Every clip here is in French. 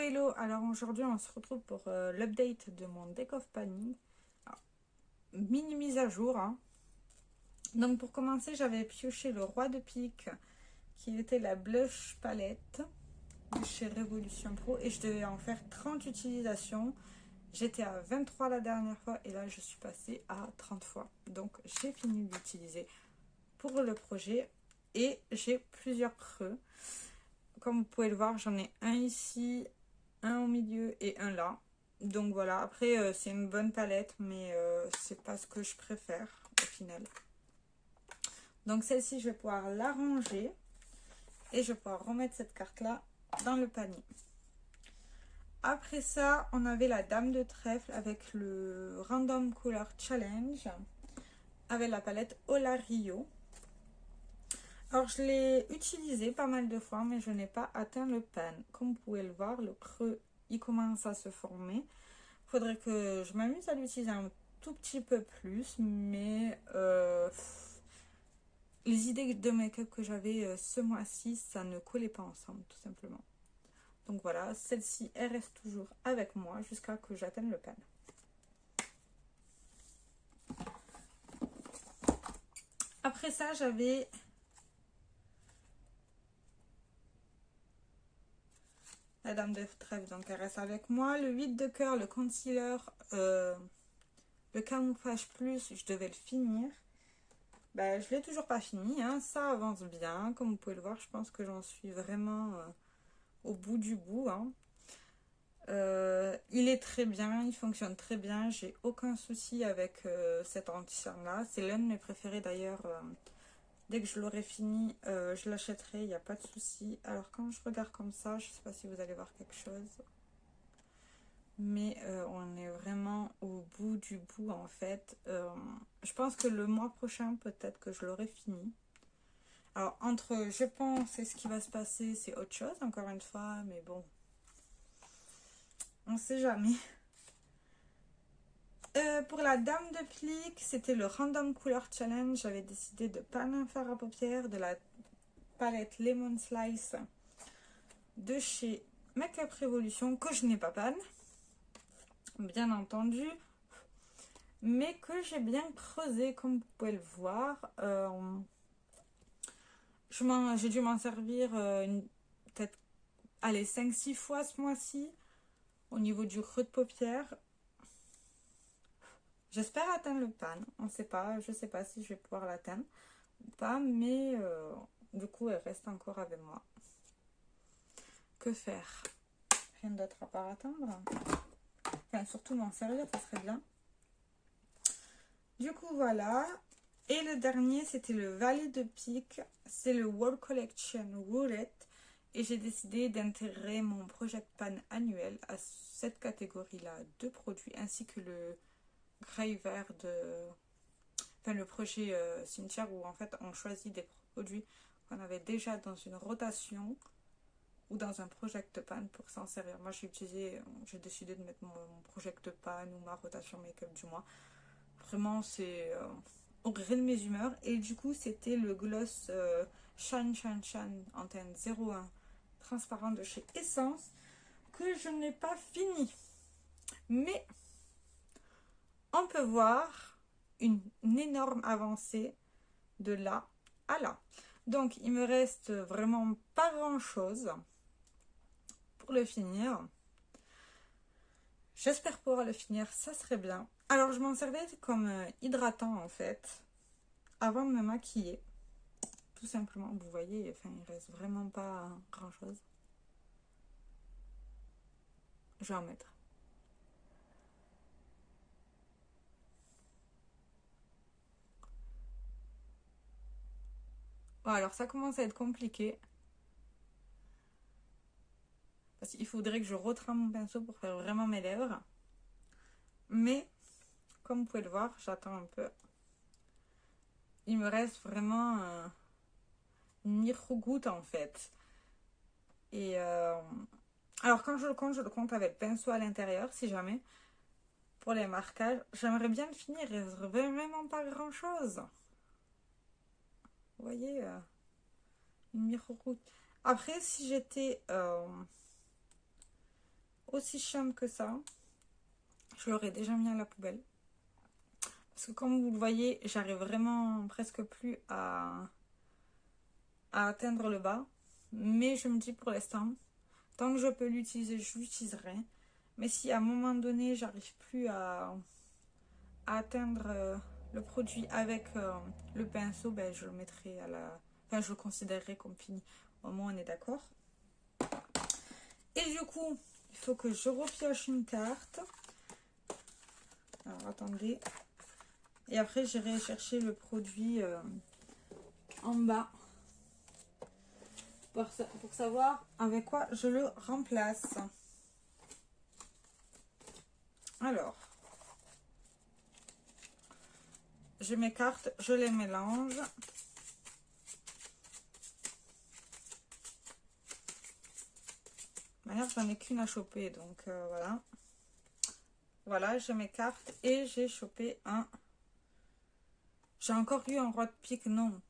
Hello, alors aujourd'hui on se retrouve pour l'update de mon deck of panic. Alors, mini mise à jour, hein. Donc pour commencer j'avais pioché le roi de pique qui était la blush palette de chez Révolution Pro et je devais en faire 30 utilisations. J'étais à 23 la dernière fois et là je suis passée à 30 fois. Donc j'ai fini d'utiliser pour le projet et j'ai plusieurs creux. Comme vous pouvez le voir, j'en ai un ici, un au milieu et un là. Donc voilà, après c'est une bonne palette, mais c'est pas ce que je préfère au final. Donc celle-ci, je vais pouvoir la ranger et je vais pouvoir remettre cette carte-là dans le panier. Après ça, on avait la dame de trèfle avec le Random Color Challenge avec la palette Olario. Alors je l'ai utilisé pas mal de fois, mais je n'ai pas atteint le pan. Comme vous pouvez le voir, le creux il commence à se former. Il faudrait que je m'amuse à l'utiliser un tout petit peu plus, mais les idées de make-up que j'avais ce mois-ci, ça ne collait pas ensemble, tout simplement. Donc voilà, celle-ci, elle reste toujours avec moi jusqu'à que j'atteigne le pan. Après ça, j'avais la dame de trèfle, donc elle reste avec moi. Le 8 de cœur, le concealer, le camouflage plus, je devais le finir. Ben, je ne l'ai toujours pas fini, hein. Ça avance bien. Comme vous pouvez le voir, je pense que j'en suis vraiment au bout du bout, hein. Il est très bien, il fonctionne très bien. J'ai aucun souci avec cet anti-cerne là. C'est l'un de mes préférés d'ailleurs. Dès que je l'aurai fini, je l'achèterai, il n'y a pas de souci. Alors quand je regarde comme ça, je ne sais pas si vous allez voir quelque chose. Mais on est vraiment au bout du bout en fait. Je pense que le mois prochain, peut-être que je l'aurai fini. Alors entre je pense et ce qui va se passer, c'est autre chose encore une fois. Mais bon, on sait jamais. Pour la dame de plique, c'était le Random Color Challenge. J'avais décidé de pas en faire à paupières, de la palette Lemon Slice de chez Makeup Revolution, que je n'ai pas panne, bien entendu, mais que j'ai bien creusé, comme vous pouvez le voir. J'ai dû m'en servir peut-être, allez, 5-6 fois ce mois-ci, au niveau du creux de paupière. J'espère atteindre le pan, on ne sait pas, je ne sais pas si je vais pouvoir l'atteindre ou pas, mais du coup elle reste encore avec moi. Que faire? Rien d'autre à part attendre. Enfin, surtout m'en servir, ça serait bien. Du coup, voilà. Et le dernier, c'était le Valet de pique. C'est le Wall Collection Roulette. Et j'ai décidé d'intégrer mon Project Pan annuel à cette catégorie-là de produits, ainsi que le Grey Vert de... Enfin, le projet cimetière où en fait on choisit des produits qu'on avait déjà dans une rotation ou dans un Project Pan pour s'en servir. Moi, j'ai décidé de mettre mon Project Pan ou ma rotation make-up du mois. Vraiment, c'est au gré de mes humeurs. Et du coup, c'était le gloss Shine Shine Shine antenne 01 transparent de chez Essence que je n'ai pas fini. Mais on peut voir une énorme avancée de là à là. Donc, il me reste vraiment pas grand-chose pour le finir. J'espère pouvoir le finir, ça serait bien. Alors, je m'en servais comme hydratant en fait, avant de me maquiller. Tout simplement, vous voyez, enfin, il reste vraiment pas grand chose. Je vais en mettre. Bon, alors ça commence à être compliqué. Parce qu'il faudrait que je retrame mon pinceau pour faire vraiment mes lèvres. Mais, comme vous pouvez le voir, j'attends un peu. Il me reste vraiment une micro-goutte en fait. Et alors quand je le compte avec le pinceau à l'intérieur, si jamais. Pour les marquages, j'aimerais bien le finir. Il reste vraiment pas grand chose. Vous voyez, une micro-goutte. Après, si j'étais aussi chiante que ça, je l'aurais déjà mis à la poubelle. Parce que comme vous le voyez, j'arrive vraiment presque plus à atteindre le bas. Mais je me dis pour l'instant, tant que je peux l'utiliser, je l'utiliserai. Mais si à un moment donné, j'arrive plus à atteindre le produit avec le pinceau, ben, je le mettrai à la... Enfin, je le considérerai comme fini. Au moins, on est d'accord. Et du coup, il faut que je repioche une carte. Alors, attendez. Et après, j'irai chercher le produit en bas. Pour savoir avec quoi je le remplace. Alors, j'ai mes cartes, je les mélange. De manière, j'en ai qu'une à choper, donc voilà. Voilà, j'ai mes cartes et j'ai chopé un. J'ai encore eu un roi de pique, non.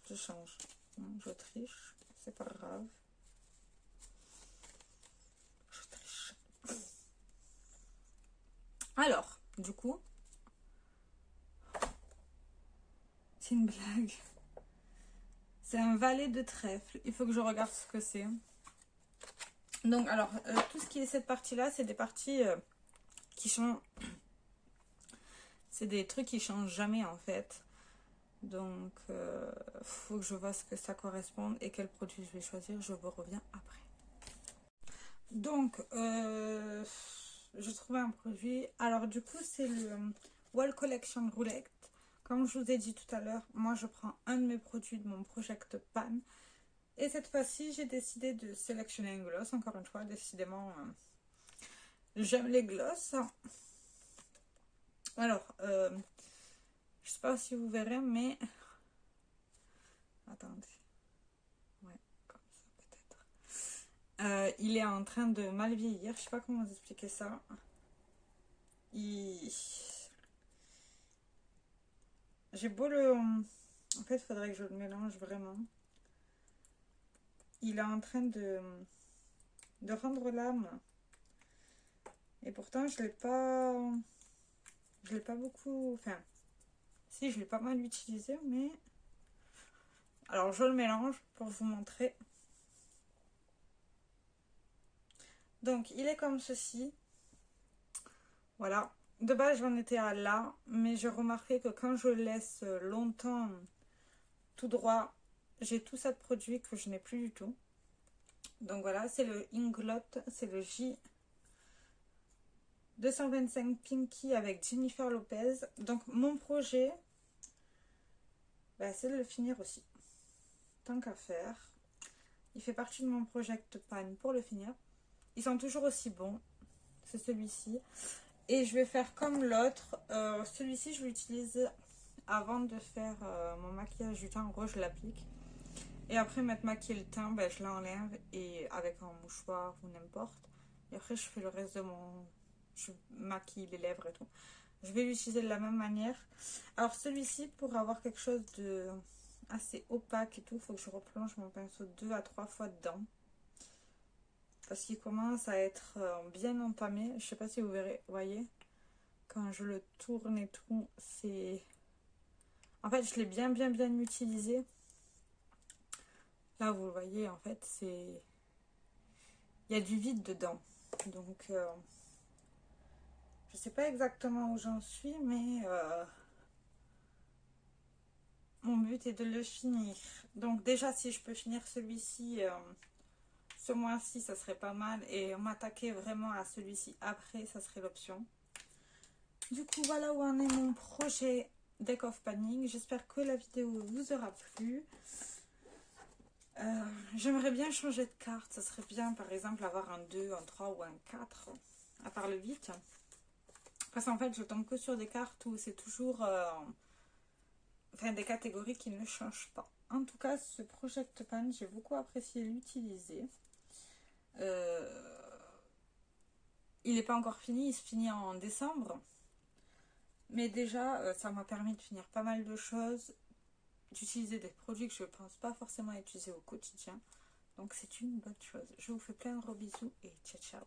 Je change. Non, je triche, c'est pas grave. Je triche. Alors, du coup, c'est une blague. C'est un valet de trèfle. Il faut que je regarde ce que c'est. Donc, alors, tout ce qui est cette partie-là, c'est des parties qui sont... C'est des trucs qui changent jamais, en fait. Donc, faut que je vois ce que ça correspond et quel produit je vais choisir. Je vous reviens après. Donc, j'ai trouvé un produit. Alors, du coup, c'est le Wall Collection Roulette. Comme je vous ai dit tout à l'heure, moi, je prends un de mes produits de mon Project Pan. Et cette fois-ci, j'ai décidé de sélectionner un gloss. Encore une fois, décidément, j'aime les gloss. Alors, je sais pas si vous verrez, mais... Attendez. Ouais, comme ça peut-être. Il est en train de mal vieillir. Je sais pas comment vous expliquer ça. J'ai beau le... En fait, il faudrait que je le mélange vraiment. Il est en train de rendre l'âme. Et pourtant, je l'ai pas... Je l'ai pas beaucoup... Enfin, si, je l'ai pas mal utilisé, mais... Alors, je le mélange pour vous montrer. Donc, il est comme ceci. Voilà. De base, j'en étais à là, mais j'ai remarqué que quand je laisse longtemps tout droit, j'ai tout ça de produit que je n'ai plus du tout. Donc voilà, c'est le Inglot, c'est le J 225 Pinky avec Jennifer Lopez. Donc mon projet, bah, c'est de le finir aussi. Tant qu'à faire. Il fait partie de mon Project Pan pour le finir. Ils sont toujours aussi bons. C'est celui-ci. Et je vais faire comme l'autre. Celui-ci, je l'utilise avant de faire mon maquillage du teint. En gros, je l'applique. Et après m'être maquillé le teint, ben, je l'enlève et avec un mouchoir ou n'importe. Et après, je fais le reste de mon... Je maquille les lèvres et tout. Je vais l'utiliser de la même manière. Alors celui-ci, pour avoir quelque chose de assez opaque et tout, il faut que je replonge mon pinceau 2 à 3 fois dedans. Parce qu'il commence à être bien entamé. Je sais pas si vous verrez, voyez. Quand je le tourne et tout, c'est... En fait, je l'ai bien utilisé. Là, vous le voyez, en fait, c'est... Il y a du vide dedans. Donc, je sais pas exactement où j'en suis, mais mon but est de le finir. Donc, déjà, si je peux finir celui-ci ce mois-ci, ça serait pas mal. Et m'attaquer vraiment à celui-ci après, ça serait l'option. Du coup, voilà où en est mon projet Deck of Panic. J'espère que la vidéo vous aura plu. J'aimerais bien changer de carte. Ça serait bien, par exemple, avoir un 2, un 3 ou un 4. À part le 8. Parce qu'en fait, je tombe que sur des cartes où c'est toujours... enfin, des catégories qui ne changent pas. En tout cas, ce Project Pan, j'ai beaucoup apprécié l'utiliser. Il n'est pas encore fini, il se finit en décembre. Mais déjà, ça m'a permis de finir pas mal de choses, d'utiliser des produits que je ne pense pas forcément utiliser au quotidien. Donc c'est une bonne chose. Je vous fais plein de gros bisous et ciao ciao.